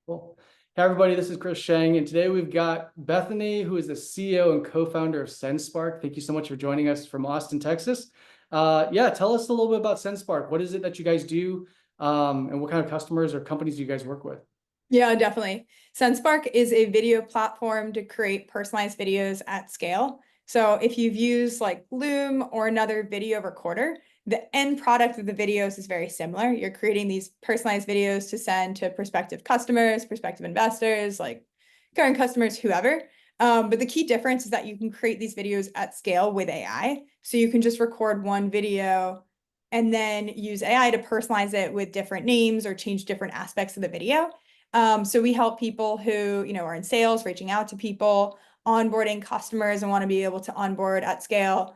Cool. Hey, everybody, this is Chris Sheng, and today we've got Bethany, who is the CEO and co-founder of SendSpark. Thank you so much for joining us from Austin, Texas. Yeah, tell us a little bit about SendSpark. What is it that you guys do, and what kind of customers or companies do you guys work with? Yeah, definitely. SendSpark is a video platform to create personalized videos at scale. So if you've used like Loom or another video recorder, the end product of the videos is very similar. You're creating these personalized videos to send to prospective customers, prospective investors, like current customers, whoever. But the key difference is that you can create these videos at scale with AI. So you can just record one video and then use AI to personalize it with different names or change different aspects of the video. So we help people who, are in sales, reaching out to people, onboarding customers and want to be able to onboard at scale,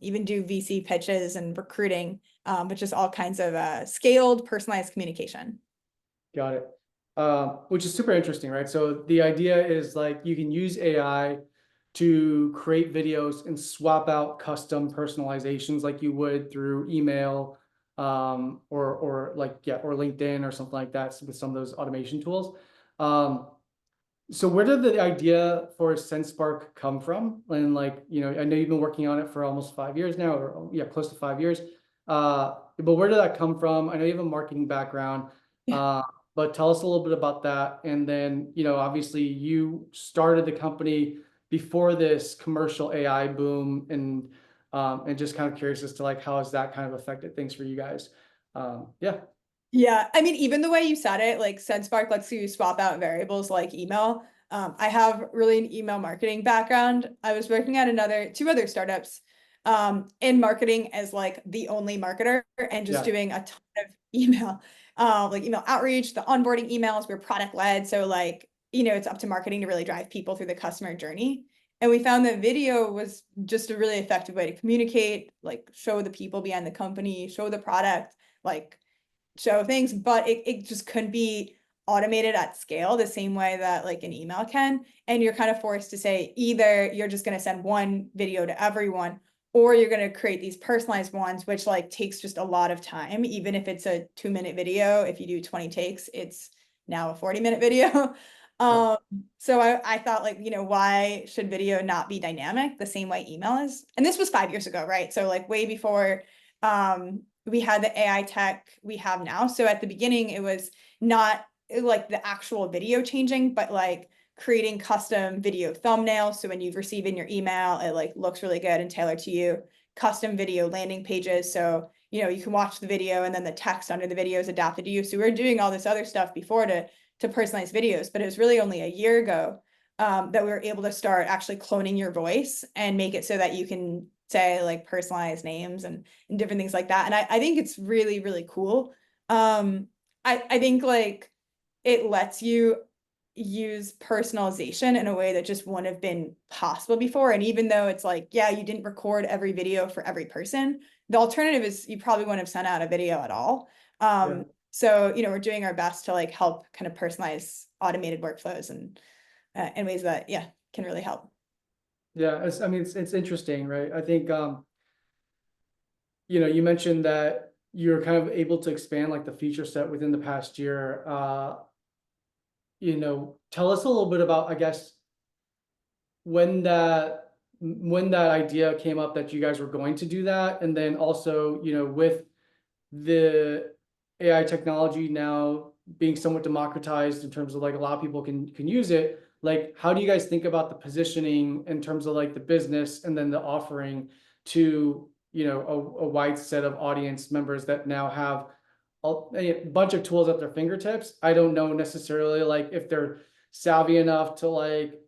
even do VC pitches and recruiting, but just all kinds of scaled, personalized communication. Got it. Which is super interesting, right? So the idea is like you can use AI to create videos and swap out custom personalizations like you would through email, or LinkedIn or something like that with some of those automation tools. So where did the idea for SendSpark come from? And I know you've been working on it for almost 5 years now, or yeah, close to 5 years. But where did that come from? I know you have a marketing background, but tell us a little bit about that. And then, obviously you started the company before this commercial AI boom, and just kind of curious as to like, how has that kind of affected things for you guys? Yeah. Yeah, I mean, even the way you said it, like SendSpark lets you swap out variables like email. I have really an email marketing background. I was working at two other startups in marketing as like the only marketer and just doing a ton of email, like email outreach, the onboarding emails. We're product led. So it's up to marketing to really drive people through the customer journey. And we found that video was just a really effective way to communicate, like show the people behind the company, show the product, like show things, but it just couldn't be automated at scale the same way that like an email can. And you're kind of forced to say either you're just going to send one video to everyone, or you're going to create these personalized ones, which like takes just a lot of time. Even if it's a 2-minute video, if you do 20 takes, it's now a 40-minute video. So I thought like, why should video not be dynamic the same way email is? And this was 5 years ago, right? So like way before, we had the AI tech we have now. So at the beginning, it was not like the actual video changing, but like creating custom video thumbnails. So when you receive in your email, it like looks really good and tailored to you. Custom video landing pages. So, you can watch the video and then the text under the video is adapted to you. So we were doing all this other stuff before to personalize videos, but it was really only a year ago that we were able to start actually cloning your voice and make it so that you can say like personalized names and different things like that. And I think it's really, really cool. I think like it lets you use personalization in a way that just wouldn't have been possible before. And even though it's like, yeah, you didn't record every video for every person, the alternative is you probably wouldn't have sent out a video at all. So, we're doing our best to like help kind of personalize automated workflows and in ways that, can really help. Yeah, it's interesting, right? I think you mentioned that you're kind of able to expand like the feature set within the past year. Tell us a little bit about, I guess, when that idea came up that you guys were going to do that, and then also, with the AI technology now being somewhat democratized in terms of like a lot of people can use it. Like, how do you guys think about the positioning in terms of like the business and then the offering to, a wide set of audience members that now have a bunch of tools at their fingertips? I don't know necessarily like if they're savvy enough to like,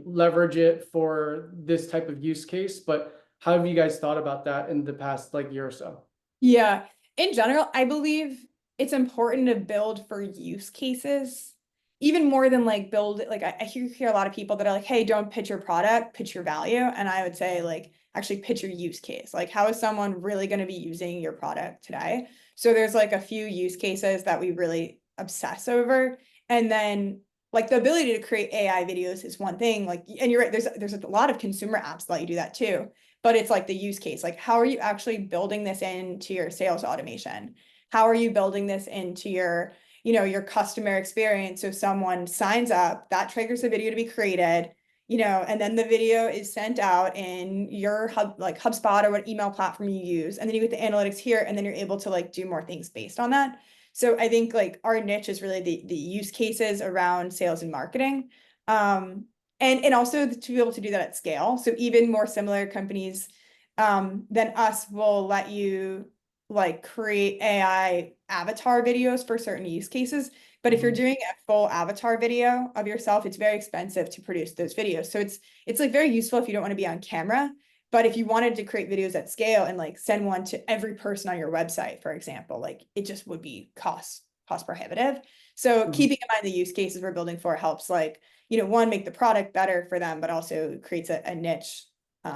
leverage it for this type of use case, but how have you guys thought about that in the past like year or so? Yeah, in general, I believe it's important to build for use cases, even more than like build, like I hear a lot of people that are like, hey, don't pitch your product, pitch your value. And I would say like, actually pitch your use case. Like, how is someone really going to be using your product today? So there's like a few use cases that we really obsess over. And then like the ability to create AI videos is one thing, like, and you're right, there's a lot of consumer apps that let you do that too. But it's like the use case, like how are you actually building this into your sales automation? How are you building this into your, your customer experience. So someone signs up, that triggers a video to be created, and then the video is sent out in your like HubSpot or what email platform you use. And then you get the analytics here, and then you're able to like do more things based on that. So I think like our niche is really the use cases around sales and marketing. And also to be able to do that at scale. So even more similar companies than us will let you like create AI avatar videos for certain use cases. But if you're Mhm. doing a full avatar video of yourself, it's very expensive to produce those videos. So it's like very useful if you don't want to be on camera. But if you wanted to create videos at scale and like send one to every person on your website, for example, like it just would be cost prohibitive. So Mhm. keeping in mind the use cases we're building for helps like, one, make the product better for them, but also creates a niche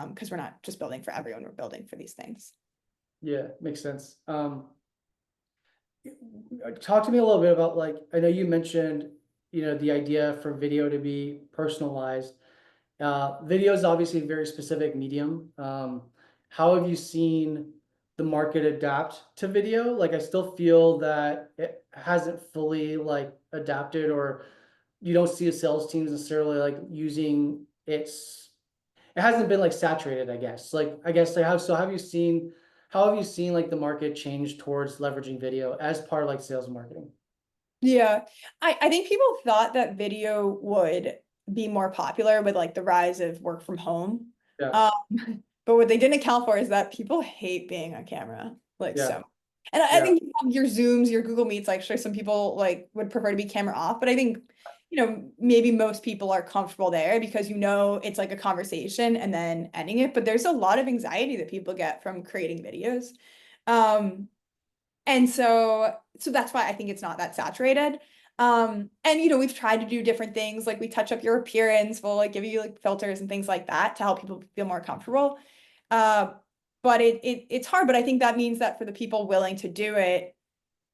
because we're not just building for everyone, we're building for these things. Yeah, makes sense. Talk to me a little bit about like, I know you mentioned, the idea for video to be personalized. Video is obviously a very specific medium. How have you seen the market adapt to video? Like, I still feel that it hasn't fully like adapted, or you don't see a sales teams necessarily like using it hasn't been like saturated, I guess. Like, I guess they have. So how have you seen like the market change towards leveraging video as part of like sales and marketing? Yeah, I think people thought that video would be more popular with like the rise of work from home. Yeah, Um, but what they didn't account for is that people hate being on camera, like yeah, so. And I yeah. think you have your Zooms, your Google Meets, like sure some people like would prefer to be camera off, but I think, maybe most people are comfortable there because it's like a conversation and then ending it. But there's a lot of anxiety that people get from creating videos. Um, and so that's why I think it's not that saturated. And we've tried to do different things, like we touch up your appearance, we'll like give you like filters and things like that to help people feel more comfortable. Uh, but it's hard, but I think that means that for the people willing to do it,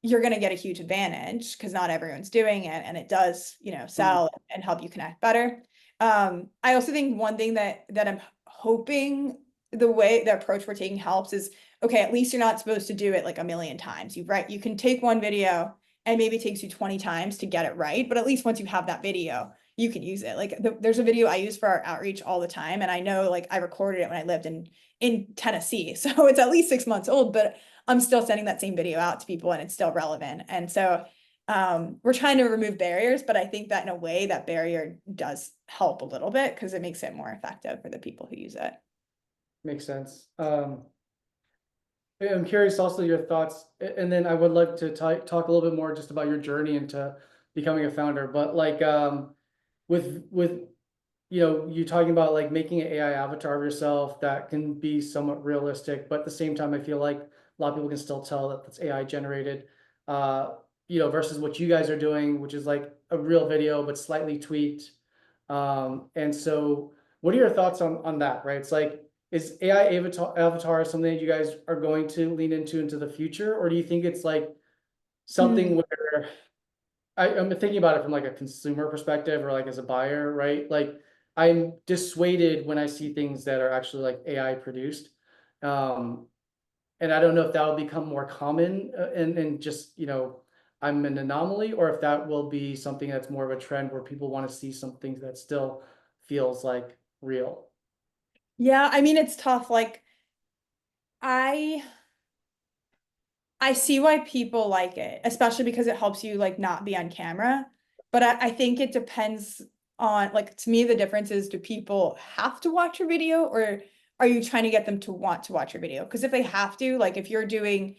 you're going to get a huge advantage because not everyone's doing it, and it does, Mhm. sell and help you connect better. I also think one thing that I'm hoping the approach we're taking helps is okay, at least you're not supposed to do it like a million times. You can take one video and maybe it takes you 20 times to get it right, but at least once you have that video, you can use it. Like there's a video I use for our outreach all the time, and I know like I recorded it when I lived in Tennessee, so it's at least 6 months old, but I'm still sending that same video out to people and it's still relevant. And so we're trying to remove barriers, but I think that in a way that barrier does help a little bit because it makes it more effective for the people who use it. Makes sense. I'm curious also your thoughts, and then I would like to talk a little bit more just about your journey into becoming a founder. But like, with you talking about like making an AI avatar of yourself that can be somewhat realistic, but at the same time, I feel like a lot of people can still tell that it's AI generated. Versus what you guys are doing, which is like a real video but slightly tweaked. And so, what are your thoughts on that? Right? It's like, is AI avatar something that you guys are going to lean into the future, or do you think it's like Hmm. something where I'm thinking about it from like a consumer perspective or like as a buyer, right? Like, I'm dissuaded when I see things that are actually like AI produced. Um, and I don't know if that will become more common, and just, I'm an anomaly, or if that will be something that's more of a trend where people want to see something that still feels like real. Yeah, I mean it's tough. Like I I see why people like it, especially because it helps you like not be on camera. But I think it depends on like to me the difference is do people have to watch your video or are you trying to get them to want to watch your video? Because if they have to, like if you're doing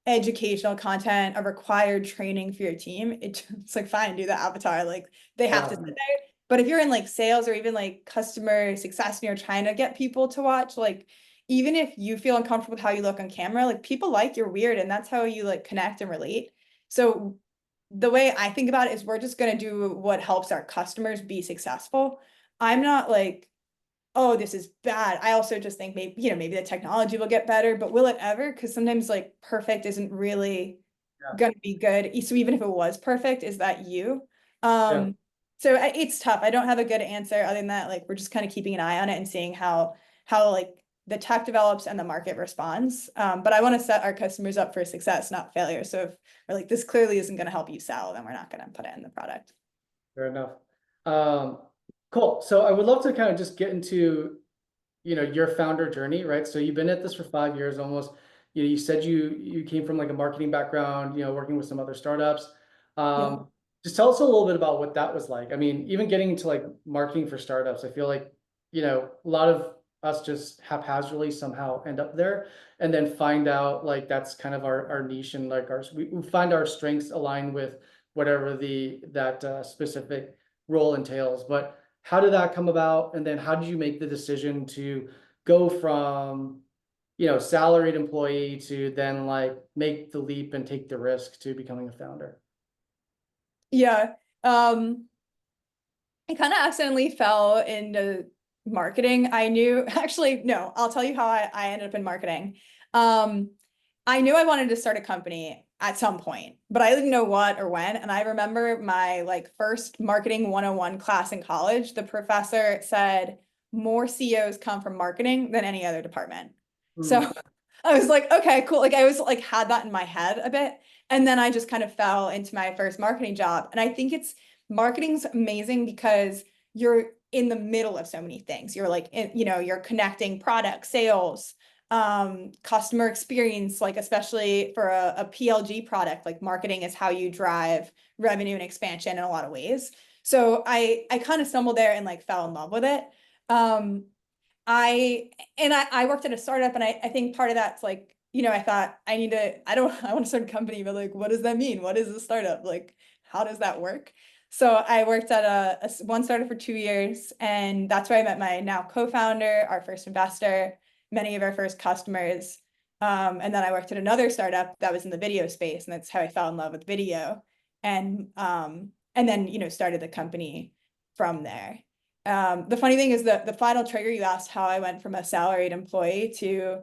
educational content, a required training for your team, it's like fine, do the avatar. Like they have to sit Yeah, there. But if you're in like sales or even like customer success and you're trying to get people to watch, like even if you feel uncomfortable with how you look on camera, like people like you're weird and that's how you like connect and relate. So the way I think about it is we're just gonna do what helps our customers be successful. I'm not like oh, this is bad. I also just think maybe, maybe the technology will get better, but will it ever? Because sometimes like perfect isn't really yeah, gonna be good. So even if it was perfect, is that you? yeah. So it's tough. I don't have a good answer other than that. Like we're just kind of keeping an eye on it and seeing how like the tech develops and the market responds. But I want to set our customers up for success, not failure. So if we're like, this clearly isn't going to help you sell, then we're not going to put it in the product. Fair enough. Cool. So I would love to kind of just get into, your founder journey, right? So you've been at this for 5 years almost. You said you came from like a marketing background, working with some other startups. Yeah. Just tell us a little bit about what that was like. I mean, even getting into like marketing for startups, I feel like, a lot of us just haphazardly somehow end up there and then find out like that's kind of our niche, and like we find our strengths align with whatever that specific role entails. But how did that come about? And then how did you make the decision to go from, salaried employee to then like make the leap and take the risk to becoming a founder? Yeah. I kind of accidentally fell into marketing. I knew actually, no, I'll tell you how I ended up in marketing. I knew I wanted to start a company at some point, but I didn't know what or when. And I remember my like first marketing 101 class in college, the professor said, more CEOs come from marketing than any other department. Mm, So I was like, okay, cool. Like I was like had that in my head a bit. And then I just kind of fell into my first marketing job. And I think marketing's amazing because you're in the middle of so many things. You're like, you're connecting product, sales, customer experience, like especially for a PLG product, like marketing is how you drive revenue and expansion in a lot of ways. So I kind of stumbled there and like fell in love with it. I worked at a startup, and I think part of that's like, I thought I want to start a company, but like, what does that mean? What is a startup? Like, how does that work? So I worked at one startup for 2 years, and that's where I met my now co-founder, our first investor, many of our first customers. And then I worked at another startup that was in the video space, and that's how I fell in love with video. And then, started the company from there. The funny thing is that the final trigger, you asked how I went from a salaried employee to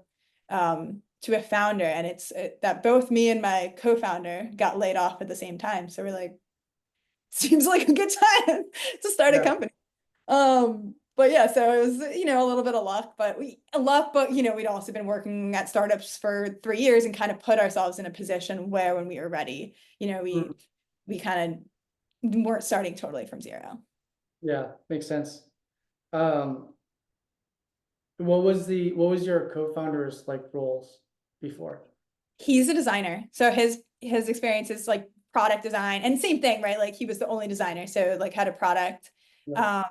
a founder, and it's that both me and my co-founder got laid off at the same time. So we're like, seems like a good time to start a yeah. company. But yeah, so it was, a little bit of luck, but we'd also been working at startups for 3 years and kind of put ourselves in a position where when we were ready, Mm, we kind of weren't starting totally from zero. yeah, makes sense. Um, what was your co-founder's like roles before? He's a designer, so his experience is like product design, and same thing, right? Like he was the only designer, so like had a product Yeah. um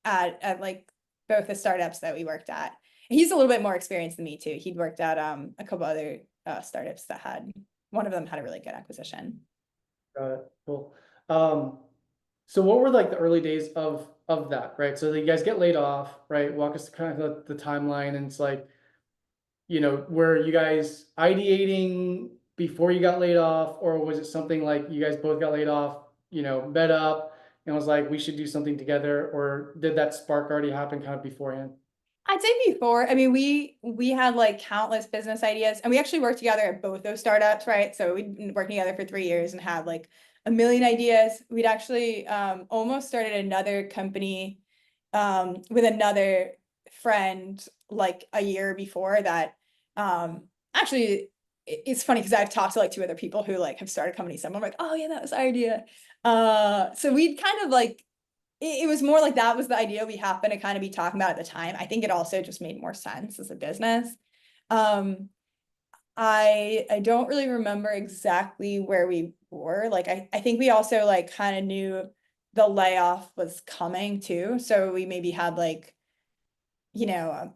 at like both the startups that we worked at. He's a little bit more experienced than me too. He'd worked at a couple other startups that had one of them had a really good acquisition. Got it. Cool. Um, so what were like the early days of that, right? So you guys get laid off, right? Walk us through kind of the timeline, and it's like, were you guys ideating before you got laid off, or was it something like you guys both got laid off, met up and was like, we should do something together, or did that spark already happen kind of beforehand? I'd say before. I mean, we had like countless business ideas, and we actually worked together at both those startups, right? So we'd been working together for 3 years and had like a million ideas. We'd actually almost started another company with another friend like a year before that. Actually, it's funny because I've talked to like two other people who like have started companies. So I'm like, oh yeah, that was our idea. So we'd kind of like it was more like that was the idea we happened to kind of be talking about at the time. I think it also just made more sense as a business. Um, I don't really remember exactly where we were. Like I think we also like kind of knew the layoff was coming too. So we maybe had like, you know,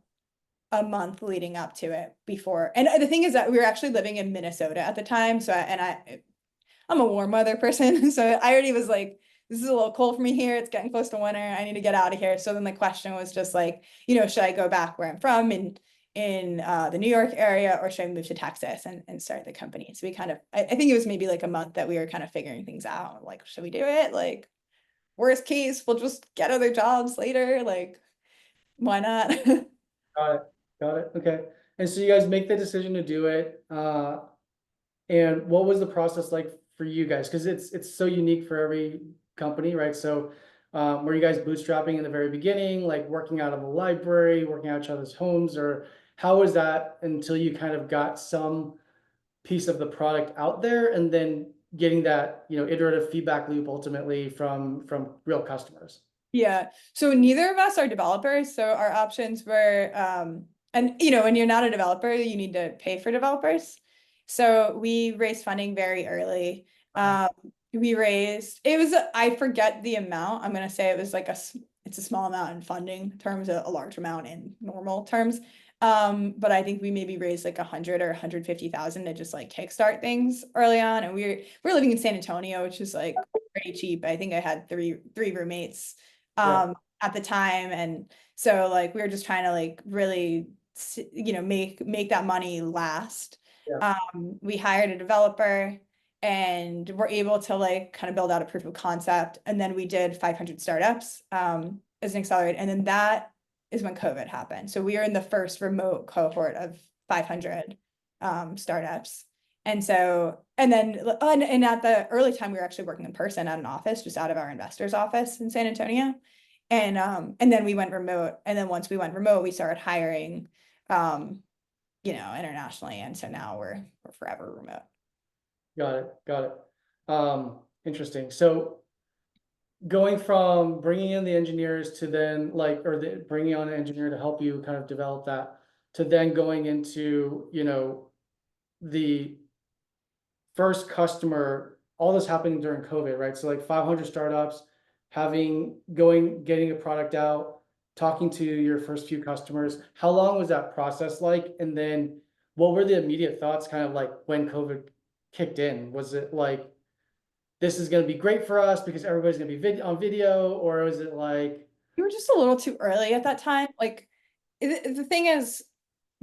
a month leading up to it before. And the thing is that we were actually living in Minnesota at the time. So I'm a warm weather person. So I already was like, this is a little cold for me here. It's getting close to winter. I need to get out of here. So then the question was just like, should I go back where I'm from in the New York area, or should I move to Texas and start the company? So we kind of, I think it was maybe like a month that we were kind of figuring things out. Like, should we do it? Like, worst case, we'll just get other jobs later. Like, why not? Got it. Got it. Okay. And so you guys make the decision to do it. And what was the process like for you guys? Because it's so unique for every company, right? So were you guys bootstrapping in the very beginning, like working out of a library, working out each other's homes, or how was that until you kind of got some piece of the product out there and then getting that, iterative feedback loop ultimately from real customers? Yeah. So neither of us are developers. So our options were, and when you're not a developer, you need to pay for developers. So we raised funding very early. Okay. We raised, I forget the amount. I'm going to say it was like it's a small amount in funding terms, a large amount in normal terms. But I think we maybe raised like 100 or 150,000 to just like kickstart things early on. And we're living in San Antonio, which is like pretty cheap. I think I had three roommates Yeah. at the time. And so like we were just trying to like really, make that money last. Yeah. We hired a developer and we're able to like kind of build out a proof of concept. And then we did 500 startups as an accelerator. And then that is when COVID happened. So we were in the first remote cohort of 500 startups. And so, and then, and at the early time, we were actually working in person at an office, just out of our investor's office in San Antonio. And then we went remote. And then once we went remote, we started hiring, internationally. And so now we're forever remote. Got it. Got it. Interesting. So going from bringing in the engineers to then bringing on an engineer to help you kind of develop that to then going into, the first customer, all this happening during COVID, right? So like 500 startups, getting a product out, talking to your first few customers. How long was that process like? And then what were the immediate thoughts kind of like when COVID kicked in? Was it like, this is going to be great for us because everybody's going to be on video, or was it like, We were just a little too early at that time. Like the thing is,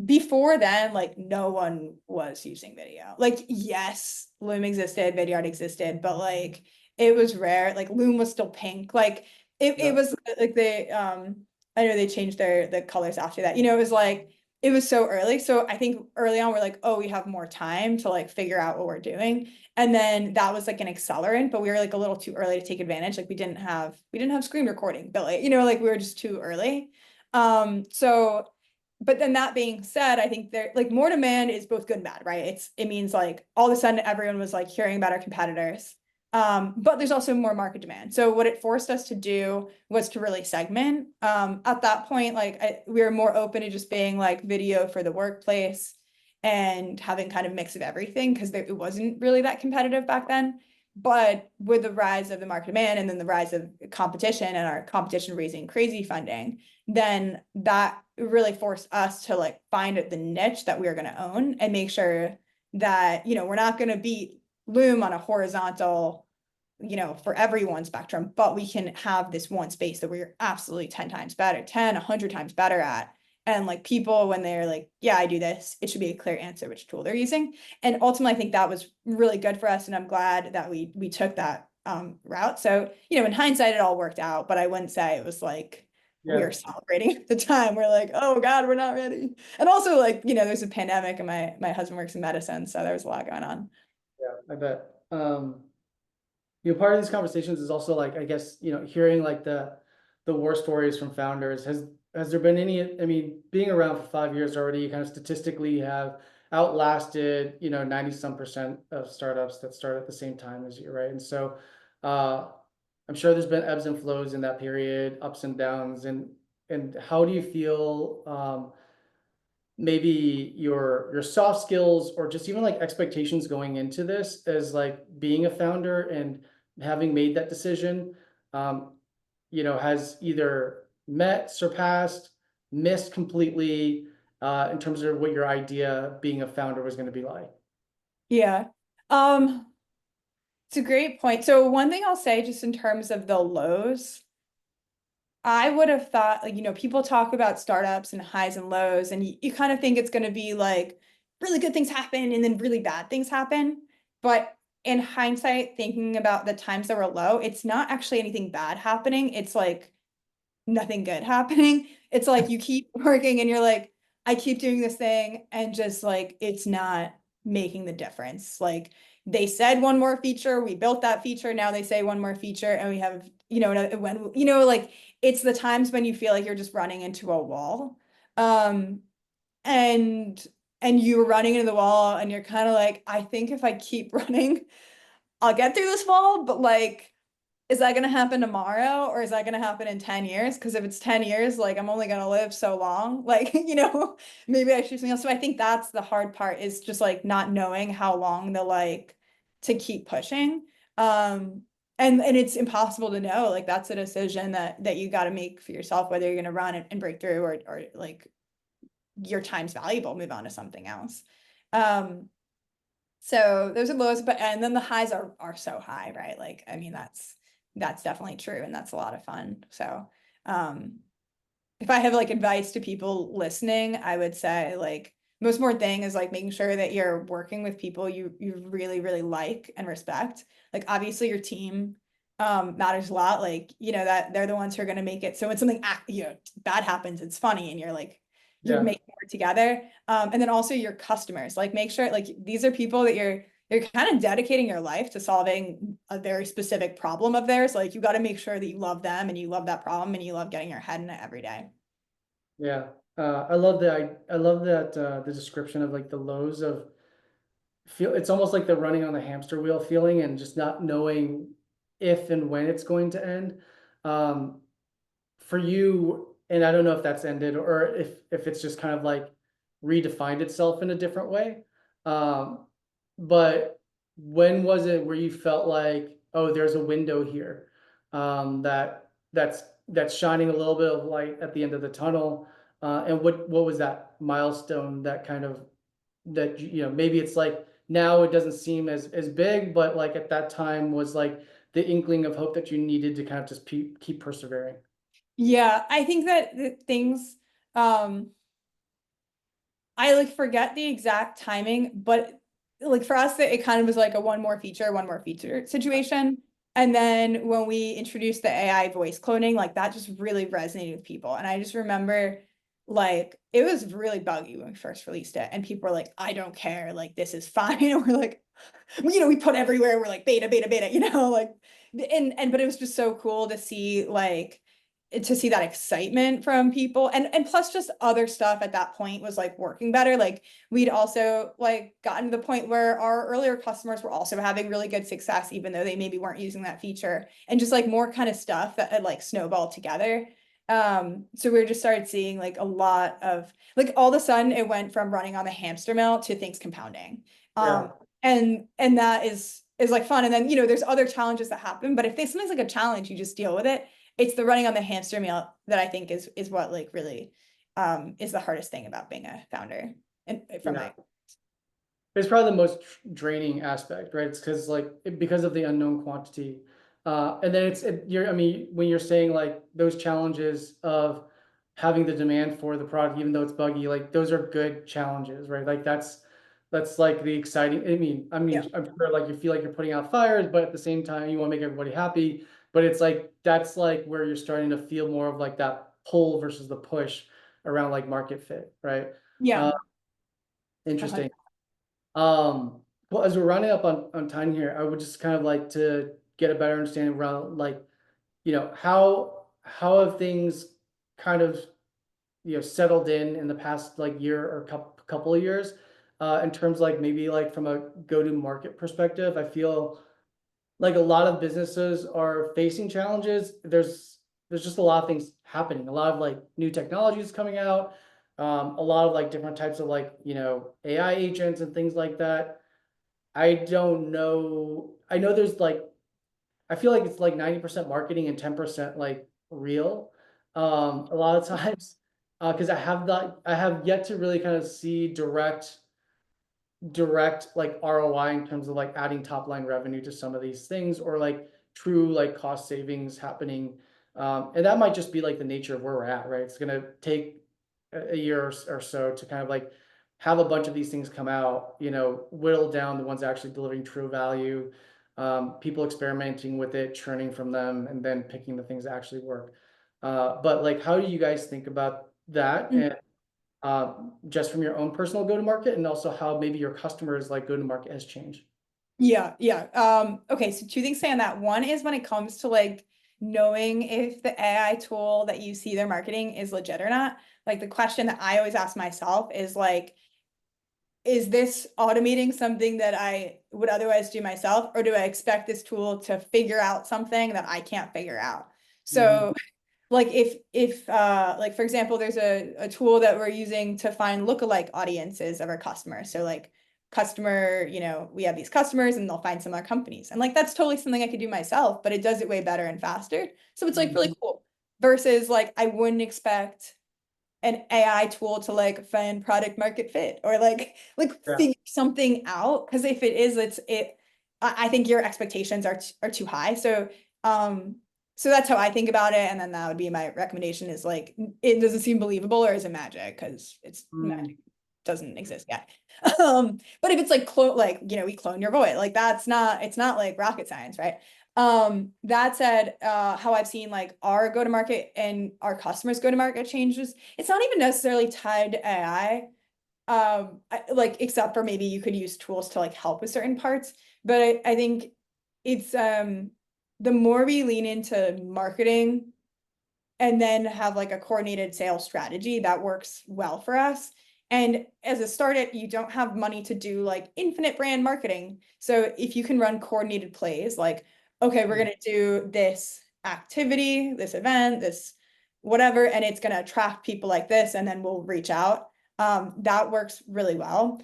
before then, like no one was using video. Like, yes, Loom existed, Vidyard existed, but like it was rare. Like Loom was still pink. Like it was like I know they changed the colors after that. It was like it was so early. So I think early on we're like, oh, we have more time to like figure out what we're doing. And then that was like an accelerant, but we were like a little too early to take advantage. Like we didn't have screen recording, but like we were just too early. So but then that being said, I think there like more demand is both good and bad, right? It means like all of a sudden everyone was like hearing about our competitors. But there's also more market demand. So what it forced us to do was to really segment. At that point, like we were more open to just being like video for the workplace and having kind of mix of everything because it wasn't really that competitive back then. But with the rise of the market demand and then the rise of competition and our competition raising crazy funding, then that really forced us to like find the niche that we are going to own and make sure that, we're not going to beat Loom on a horizontal, for everyone spectrum, but we can have this one space that we're absolutely 10 times better, 100 times better at. And like people, when they're like, yeah, I do this, it should be a clear answer which tool they're using. And ultimately, I think that was really good for us. And I'm glad that we took that route. So, in hindsight, it all worked out, but I wouldn't say it was like we yeah, were celebrating at the time. We're like, oh God, we're not ready. And also like, there's a pandemic and my husband works in medicine. So there was a lot going on. yeah, I bet. Part of these conversations is also like, I guess, hearing like the war stories from founders. Has there been any, I mean, being around for 5 years already, you kind of statistically have outlasted, 90 some percent of startups that start at the same time as you, right? And so I'm sure there's been ebbs and flows in that period, ups and downs. And how do you feel maybe your soft skills or just even like expectations going into this as like being a founder and having made that decision, has either met, surpassed, missed completely, in terms of what your idea being a founder was going to be like? Yeah. Um, it's a great point. So one thing I'll say just in terms of the lows, I would have thought like, people talk about startups and highs and lows, and you kind of think it's going to be like really good things happen and then really bad things happen. But in hindsight, thinking about the times that were low, it's not actually anything bad happening. It's like nothing good happening. It's like you keep working and you're like, I keep doing this thing and just like it's not making the difference. Like they said one more feature, we built that feature, now they say one more feature and we have, when like it's the times when you feel like you're just running into a wall. and you're running into the wall and you're kind of like, I think if I keep running, I'll get through this wall, but like, is that going to happen tomorrow or is that going to happen in 10 years? Because if it's 10 years, like I'm only going to live so long, like, maybe I should do something else. So I think that's the hard part, is just like not knowing how long to keep pushing. And it's impossible to know, like that's a decision that you got to make for yourself, whether you're going to run and break through, or like your time's valuable, move on to something else. So those are lows, but and then the highs are so high, right? Like, I mean, that's definitely true, and that's a lot of fun. So if I have like advice to people listening, I would say like most important thing is like making sure that you're working with people you really, really like and respect. Like obviously your team matters a lot, like that they're the ones who are going to make it. So when something bad happens, it's funny and you're Yeah. making it together. And then also your customers, like make sure like these are people that you're kind of dedicating your life to solving a very specific problem of theirs. Like you got to make sure that you love them and you love that problem and you love getting your head in it every day. Yeah. I love that. I love that the description of like the lows of it's almost like the running on the hamster wheel feeling and just not knowing if and when it's going to end. Um, for you, and I don't know if that's ended or if it's just kind of like redefined itself in a different way. Um, but when was it where you felt like, oh, there's a window here, that's shining a little bit of light at the end of the tunnel? And what was that milestone that kind of that maybe it's like now it doesn't seem as big, but like at that time was like the inkling of hope that you needed to kind of just keep persevering. Yeah, I think that the things, I like forget the exact timing, but like for us, it kind of was like a one more feature situation. And then when we introduced the AI voice cloning, like that just really resonated with people. And I just remember like it was really buggy when we first released it. And people were like, I don't care, like this is fine. And we're like, we put everywhere, we're like beta, beta, beta, like and but it was just so cool to see that excitement from people, and plus just other stuff at that point was like working better. Like we'd also like gotten to the point where our earlier customers were also having really good success even though they maybe weren't using that feature, and just like more kind of stuff that had like snowballed together. So we just started seeing like a lot of like all of a sudden it went from running on the hamster wheel to things compounding. Yeah. And that is like fun. And then there's other challenges that happen, but if there's something's like a challenge, you just deal with it. It's the running on the hamster wheel that I think is what like really is the hardest thing about being a founder. And from Yeah. my It's probably the most draining aspect, right? It's because because of the unknown quantity. And then I mean, when you're saying like those challenges of having the demand for the product, even though it's buggy, like those are good challenges, right? Like that's like the exciting. Yeah. I'm sure like you feel like you're putting out fires, but at the same time you want to make everybody happy. But it's like that's like where you're starting to feel more of like that pull versus the push around like market fit, right? Yeah. Uh, Interesting. Well, as we're running up on time here, I would just kind of like to get a better understanding around like, how have things kind of, settled in the past like year or couple of years, in terms like maybe like from a go-to-market perspective. I feel like a lot of businesses are facing challenges. There's just a lot of things happening, a lot of like new technologies coming out, a lot of like different types of like, AI agents and things like that. I don't know. I know there's like, I feel like it's like 90% marketing and 10% like real. A lot of times, because I have yet to really kind of see direct like ROI in terms of like adding top line revenue to some of these things, or like true like cost savings happening. And that might just be like the nature of where we're at, right? It's gonna take a year or so to kind of like have a bunch of these things come out, whittle down the ones actually delivering true value, people experimenting with it, churning from them, and then picking the things that actually work. But like, how do you guys think about that? And just from your own personal go-to-market, and also how maybe your customers like go-to-market has changed. Yeah, yeah. Okay, so two things to say on that. One is when it comes to like knowing if the AI tool that you see they're marketing is legit or not. Like the question that I always ask myself is like, is this automating something that I would otherwise do myself, or do I expect this tool to figure out something that I can't figure out? So like if like for example, there's a tool that we're using to find lookalike audiences of our customers. So like customer, we have these customers and they'll find similar companies. And like that's totally something I could do myself, but it does it way better and faster. So it's like really cool. Versus like I wouldn't expect an AI tool to like find product market fit or like Yeah. figure something out. Because if it is, I think your expectations are too high. So that's how I think about it. And then that would be my recommendation is like, does it seem believable or is it magic? Because it's magic doesn't exist yet. But if it's like we clone your voice, like it's not like rocket science, right? That said, how I've seen like our go-to-market and our customers go-to-market changes, it's not even necessarily tied to AI. Like except for maybe you could use tools to like help with certain parts. But I think it's the more we lean into marketing and then have like a coordinated sales strategy that works well for us. And as a startup, you don't have money to do like infinite brand marketing. So if you can run coordinated plays, like, okay, we're going to do this activity, this event, this whatever, and it's going to attract people like this, and then we'll reach out. That works really well.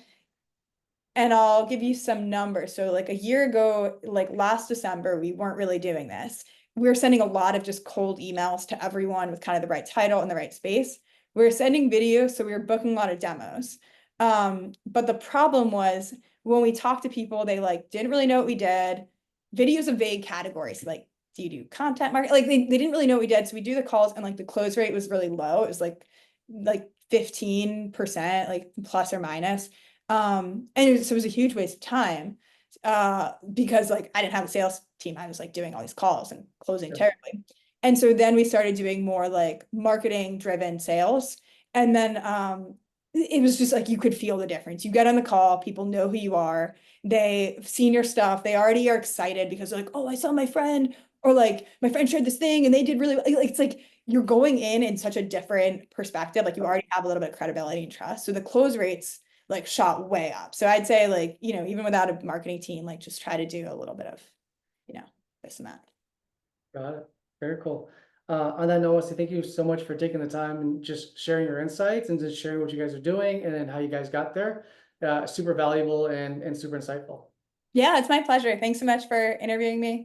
And I'll give you some numbers. So like a year ago, like last December, we weren't really doing this. We were sending a lot of just cold emails to everyone with kind of the right title and the right space. We were sending videos, so we were booking a lot of demos. But the problem was when we talked to people, they like didn't really know what we did. Videos of vague categories, like do you do content marketing? Like they didn't really know what we did. So we do the calls and like the close rate was really low. It was like 15%, like plus or minus. So it was a huge waste of time because like I didn't have a sales team. I was like doing all these calls and closing terribly. And so then we started doing more like marketing driven sales. And then it was just like you could feel the difference. You get on the call, people know who you are, they've seen your stuff, they already are excited because they're like, oh, I saw my friend, or like my friend shared this thing and they did really like it's like you're going in such a different perspective. Like you already have a little bit of credibility and trust. So the close rates like shot way up. So I'd say like, even without a marketing team, like just try to do a little bit of, this and that. Got it. Very cool. On that note, Wesley, thank you so much for taking the time and just sharing your insights and just sharing what you guys are doing and then how you guys got there. Super valuable and super insightful. Yeah, it's my pleasure. Thanks so much for interviewing me.